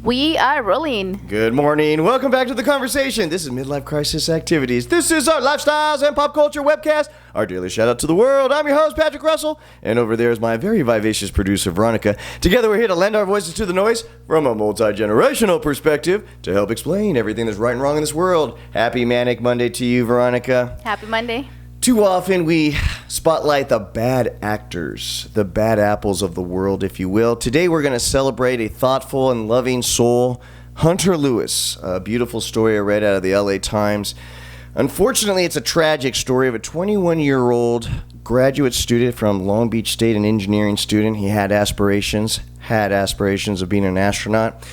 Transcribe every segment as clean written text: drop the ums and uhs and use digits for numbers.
We are rolling. Good morning. Welcome back to the conversation. This is Midlife Crisis Activities. This is our lifestyles and pop culture webcast, our daily shout out to the world. I'm your host, Patrick Russell, and over there is my very vivacious producer, Veronica. Together, we're here to lend our voices to the noise from a multi-generational perspective to help explain everything that's right and wrong in this world. Happy Manic Monday to you, Veronica. Happy Monday. Too often we spotlight the bad actors, the bad apples of the world, if you will. Today we're going to celebrate a thoughtful and loving soul, Hunter Lewis, a beautiful story I read out of the LA Times. Unfortunately, it's a tragic story of a 21-year-old graduate student from Long Beach State, an engineering student. He had aspirations of being an astronaut.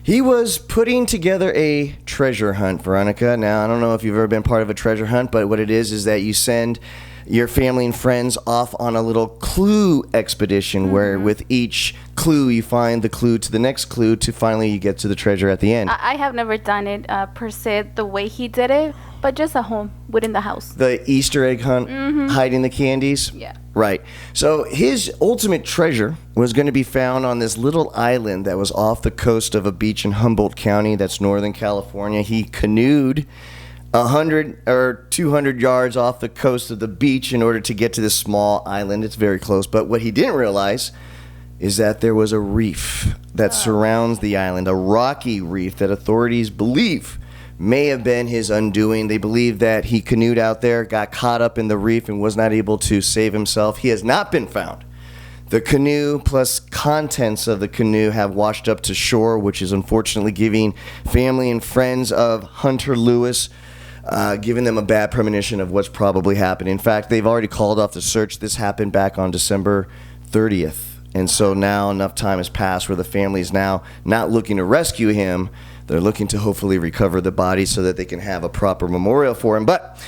He was putting together a treasure hunt, Veronica. Now, I don't know if you've ever been part of a treasure hunt, but what it is that you send your family and friends off on a little clue expedition where with each clue you find the clue to the next clue to finally you get to the treasure at the end. I have never done it per se the way he did it, but just at home, within the house. The Easter egg hunt, hiding the candies? Yeah. Right. So his ultimate treasure was going to be found on this little island that was off the coast of a beach in Humboldt County, that's Northern California. He canoed 100 or 200 yards off the coast of the beach in order to get to this small island. It's very close. But what he didn't realize is that there was a reef that surrounds the island, a rocky reef that authorities believe may have been his undoing. They believe that he canoed out there, got caught up in the reef, and was not able to save himself. He has not been found. The canoe plus contents of the canoe have washed up to shore, which is unfortunately giving family and friends of Hunter Lewis, giving them a bad premonition of what's probably happening. In fact, they've already called off the search. This happened back on December 30th. And so now enough time has passed where the family is now not looking to rescue him. They're looking to hopefully recover the body so that they can have a proper memorial for him. But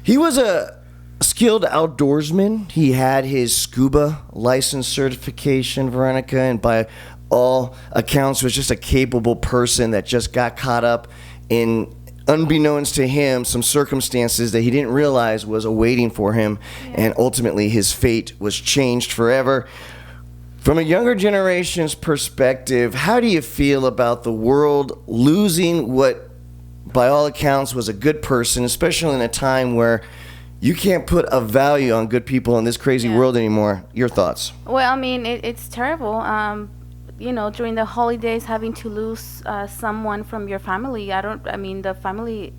he was a skilled outdoorsman. He had his scuba license certification, Veronica, and by all accounts was just a capable person that just got caught up in, unbeknownst to him, some circumstances that he didn't realize was awaiting for him. Yeah. And ultimately his fate was changed forever. From a younger generation's perspective, how do you feel about the world losing what, by all accounts, was a good person, especially in a time where you can't put a value on good people in this crazy world anymore? Your thoughts? Well, I mean, it's terrible. During the holidays, having to lose someone from your family. The family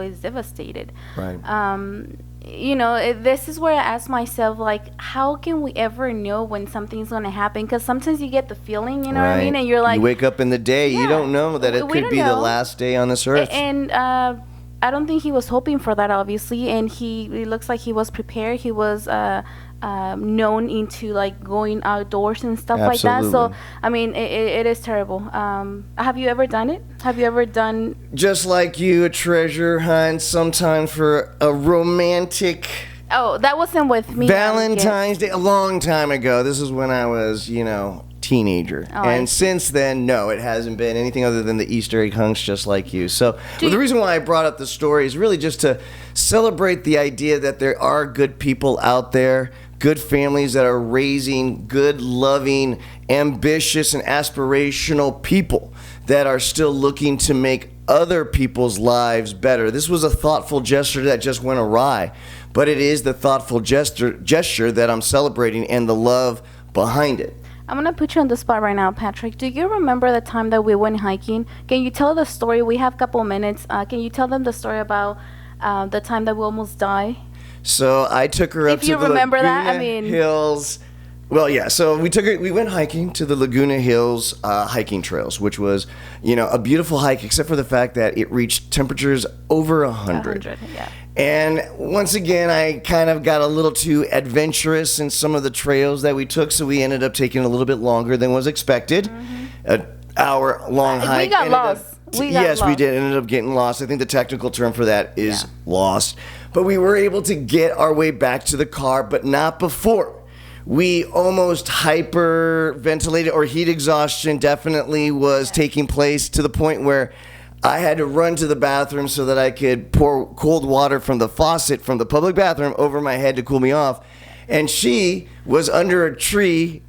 is devastated. Right. This is where I ask myself, like, how can we ever know when something's going to happen? Because sometimes you get the feeling, you know what I mean? And you're like... You wake up in the day, you don't know that it could be the last day on this earth. And I don't think he was hoping for that, obviously. And it looks like he was prepared. He was known into, like, going outdoors and stuff like that. So, I mean, it is terrible. Have you ever done it? Have you ever done... Just like you, a treasure hunt, sometimes for a romantic... Oh, that wasn't with me. Valentine's Day, a long time ago. This is when I was, teenager. And since then, no, it hasn't been anything other than the Easter egg hunts, just like you. So the reason why I brought up the story is really just to celebrate the idea that there are good people out there, good families that are raising good, loving, ambitious, and aspirational people that are still looking to make other people's lives better. This was a thoughtful gesture that just went awry, but it is the thoughtful gesture that I'm celebrating and the love behind it. I'm going to put you on the spot right now, Patrick. Do you remember the time that we went hiking? Can you tell the story? We have a couple minutes. Can you tell them the story about the time that we almost died? So I took her up to the Laguna Hills. Well, yeah. So we went hiking to the Laguna Hills hiking trails, which was, a beautiful hike, except for the fact that it reached temperatures over 100. Yeah. And once again, I kind of got a little too adventurous in some of the trails that we took, so we ended up taking a little bit longer than was expected. An hour-long hike. We got lost. Yes, we did. Ended up getting lost. I think the technical term for that is lost. But we were able to get our way back to the car, but not before. We almost hyperventilated, or heat exhaustion definitely was taking place to the point where I had to run to the bathroom so that I could pour cold water from the faucet from the public bathroom over my head to cool me off. And she was under a tree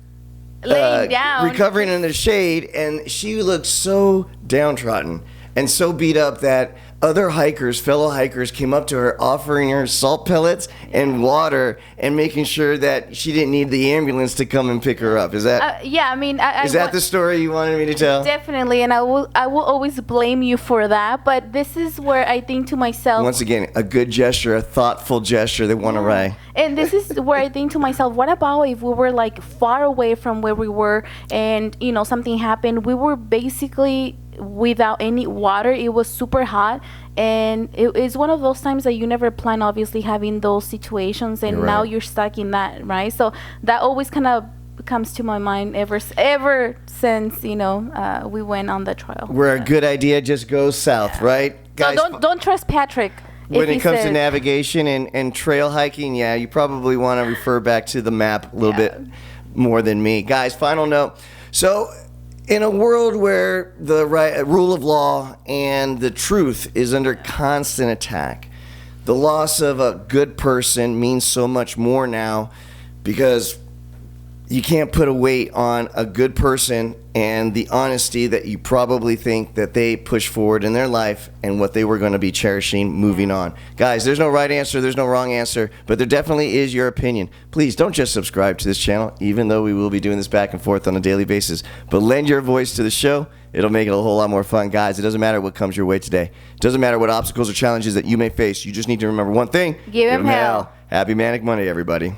laying down, recovering in the shade, and she looked so downtrodden and so beat up that other fellow hikers, came up to her offering her salt pellets and water and making sure that she didn't need the ambulance to come and pick her up. Is that? Yeah, I mean, is that the story you wanted me to tell? Definitely, and I will always blame you for that. But this is where I think to myself. Once again, a good gesture, a thoughtful gesture that went away. And this is where I think to myself, what about if we were like far away from where we were, and something happened? We were basically without any water. It was super hot, and it's one of those times that you never plan, obviously, having those situations, and now you're stuck in that, right? So that always kind of comes to my mind ever since we went on the trail. Where a good idea just goes south, right? Guys, so don't trust Patrick. When it comes to navigation and trail hiking, you probably want to refer back to the map a little bit more than me. Guys, final note. So in a world where the rule of law and the truth is under constant attack, the loss of a good person means so much more now, because you can't put a weight on a good person and the honesty that you probably think that they push forward in their life and what they were going to be cherishing moving on. Guys, there's no right answer, there's no wrong answer, but there definitely is your opinion. Please don't just subscribe to this channel, even though we will be doing this back and forth on a daily basis, but lend your voice to the show. It'll make it a whole lot more fun. Guys, it doesn't matter what comes your way today. It doesn't matter what obstacles or challenges that you may face. You just need to remember one thing. Give 'em hell. Happy Manic Monday, everybody.